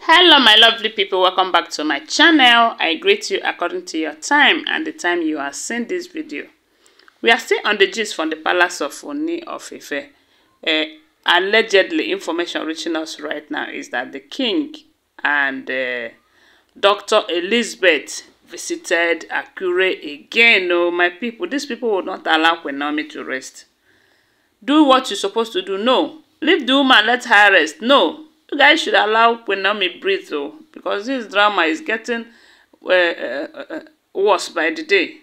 Hello my lovely people, welcome back to my channel. I greet you according to your time and the time you are seeing this video. We are still on the gist from the palace of Ooni of Ife. Allegedly, information reaching us right now is that the king and Dr. Elizabeth visited Akure again. Oh my people, these people will not allow Queen Naomi to rest. Do what you're supposed to do. No. Leave the woman, let her rest. No. You guys should allow Queen Naomi breathe though, because this drama is getting worse by the day.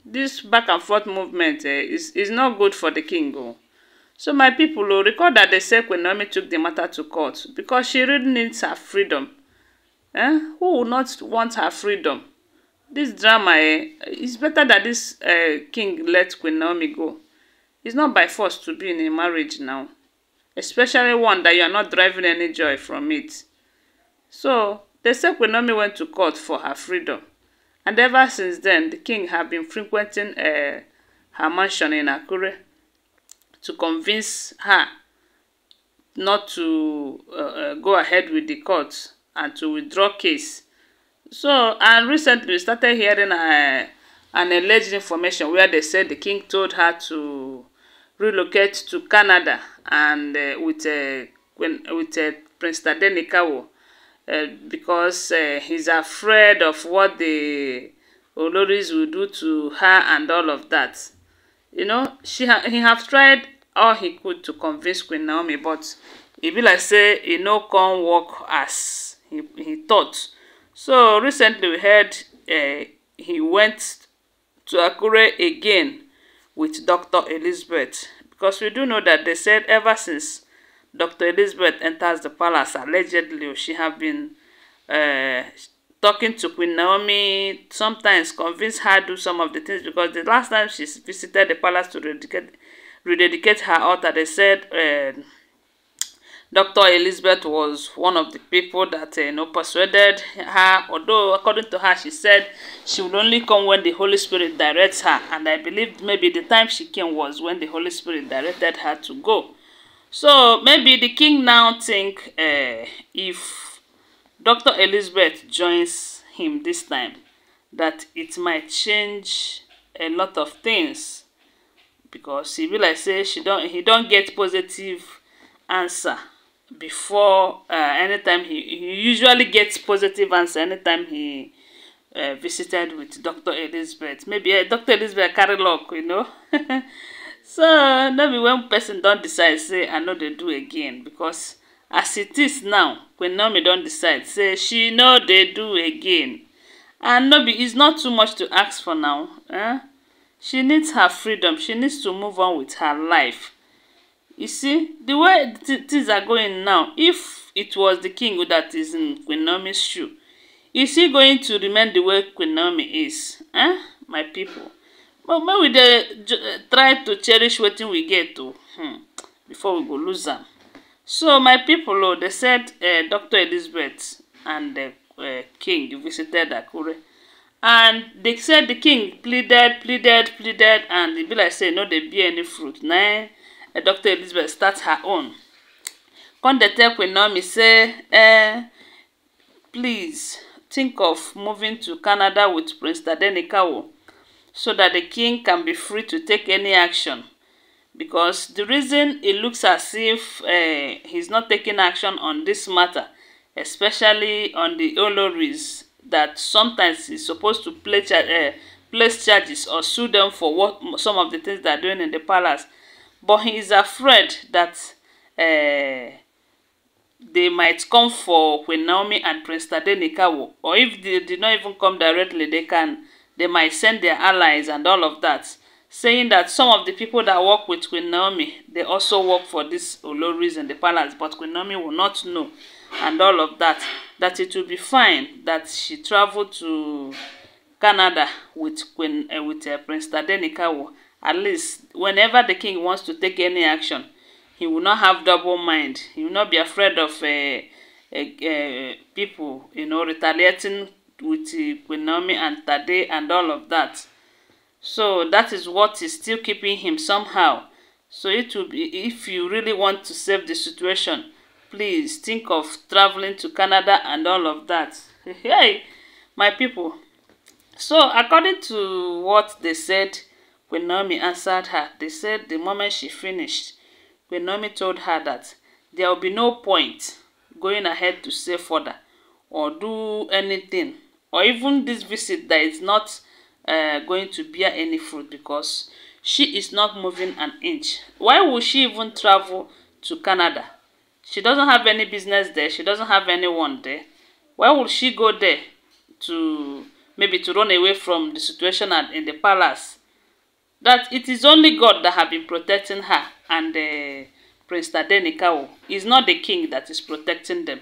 This back and forth movement is not good for the king. Oh. So my people, recall that they said Queen Naomi took the matter to court because she really needs her freedom. Who would not want her freedom? This drama, it's better that this king let Queen Naomi go. It's not by force to be in a marriage now. Especially one that you are not deriving any joy from it. So, they said Queen Naomi went to court for her freedom. And ever since then, the king have been frequenting her mansion in Akure to convince her not to go ahead with the court and to withdraw case. So, and recently we started hearing an alleged information where they said the king told her to relocate to Canada and with Prince Tadenikawo because he's afraid of what the Olories will do to her and all of that. You know, he have tried all he could to convince Queen Naomi, but it be like say he no come work as he thought. So recently we heard he went to Akure again with Dr. Elizabeth, because we do know that they said ever since Dr. Elizabeth enters the palace, allegedly she have been talking to Queen Naomi, sometimes convince her to do some of the things, because the last time she visited the palace to rededicate her altar, they said Dr. Elizabeth was one of the people that persuaded her, although according to her she said she would only come when the Holy Spirit directs her, and I believe maybe the time she came was when the Holy Spirit directed her to go. So maybe the king now think if Dr. Elizabeth joins him this time, that it might change a lot of things, because he will like say he don't get positive answer before anytime he usually gets positive answer anytime he visited with Dr. Elizabeth. Maybe Dr. Elizabeth carry luck, you know. So maybe when person don't decide, say I know they do again, because as it is now, Queen Naomi don't decide, say she know they do again, and maybe it's not too much to ask for now. She needs her freedom. She needs to move on with her life. You see, the way things are going now, if it was the king that is in Queen Naomi's shoe, is he going to remain the way Queen Naomi is? My people. But maybe they try to cherish what we get to before we go lose them. So my people, they said Dr. Elizabeth and the king visited Akure. And they said the king pleaded, and the be like say no, there be any fruit. Nah. Dr. Elizabeth starts her own. Come they tell Queen Naomi say, please think of moving to Canada with Prince Tadenikawo, so that the king can be free to take any action. Because the reason it looks as if he's not taking action on this matter, especially on the Olories, that sometimes he's supposed to place charges or sue them for what some of the things they're doing in the palace. But he is afraid that they might come for Queen Naomi and Prince Tadenikawo, or if they did not even come directly, they might send their allies and all of that, saying that some of the people that work with Queen Naomi, they also work for these Olories in the palace, but Queen Naomi will not know, and all of that. That it will be fine that she traveled to Canada with Prince Tadenikawo. At least, whenever the king wants to take any action, he will not have double mind. He will not be afraid of people, retaliating with Queen Naomi and Tade and all of that. So that is what is still keeping him somehow. So it will be, if you really want to save the situation, please think of traveling to Canada and all of that. Hey, my people. So according to what they said, Queen Naomi answered her. They said the moment she finished, Queen Naomi told her that there will be no point going ahead to say further or do anything, or even this visit that is not going to bear any fruit, because she is not moving an inch. Why would she even travel to Canada? She doesn't have any business there. She doesn't have anyone there. Why would she go there to maybe to run away from the situation in the palace? That it is only God that have been protecting her and Prince Tadenikawo. It's not the king that is protecting them.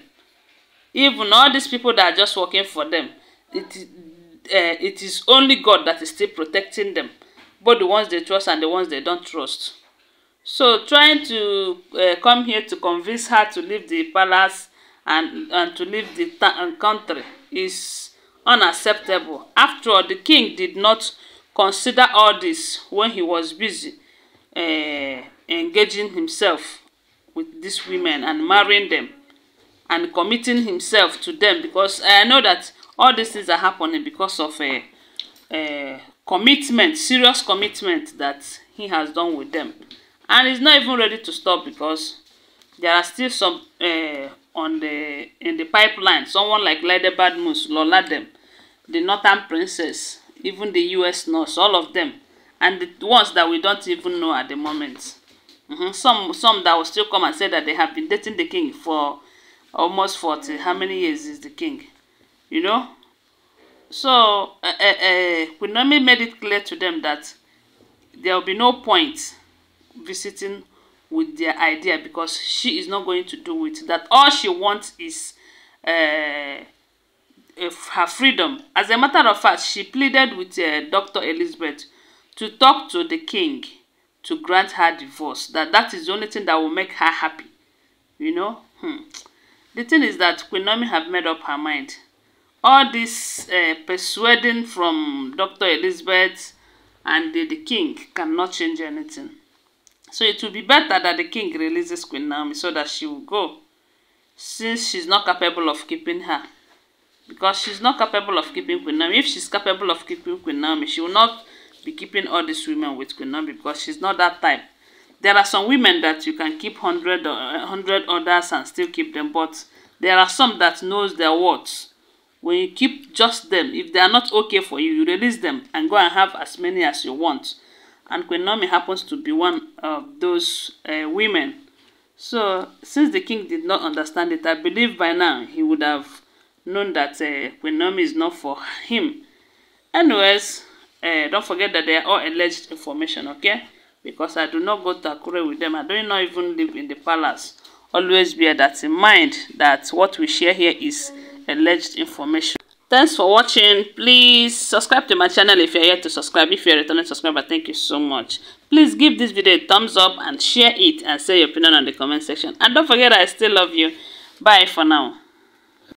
Even all these people that are just working for them, it is only God that is still protecting them, both the ones they trust and the ones they don't trust. So trying to come here to convince her to leave the palace and to leave the country is unacceptable. After all, the king did not consider all this when he was busy engaging himself with these women and marrying them and committing himself to them, because I know that all these things are happening because of a commitment, serious commitment that he has done with them. And he's not even ready to stop, because there are still some in the pipeline. Someone like Lady Badmus, Lola them, the Northern Princess, even the US nurse, all of them, and the ones that we don't even know at the moment. Some that will still come and say that they have been dating the king for almost 40. How many years is the king? You know? So Queen Naomi made it clear to them that there will be no point visiting with their idea, because she is not going to do it. That all she wants is her freedom. As a matter of fact, she pleaded with Dr. Elizabeth to talk to the king to grant her divorce. That is the only thing that will make her happy. You know? The thing is that Queen Naomi have made up her mind. All this persuading from Dr. Elizabeth and the king cannot change anything. So it will be better that the king releases Queen Naomi so that she will go, since she's not capable of keeping her. Because she's not capable of keeping Queen Naomi. If she's capable of keeping Queen Naomi, she will not be keeping all these women with Queen Naomi, because she's not that type. There are some women that you can keep 100 others and still keep them, but there are some that knows their words. When you keep just them, if they are not okay for you, you release them and go and have as many as you want. And Queen Naomi happens to be one of those women. So since the king did not understand it, I believe by now he would have known that Queen Naomi is not for him. Anyways, don't forget that they are all alleged information, okay? Because I do not go to Akure with them. I do not even live in the palace. Always bear that in mind, that what we share here is alleged information. Thanks for watching. Please subscribe to my channel if you're here to subscribe. If you're a returning subscriber, thank you so much. Please give this video a thumbs up and share it and say your opinion on the comment section. And don't forget, I still love you. Bye for now.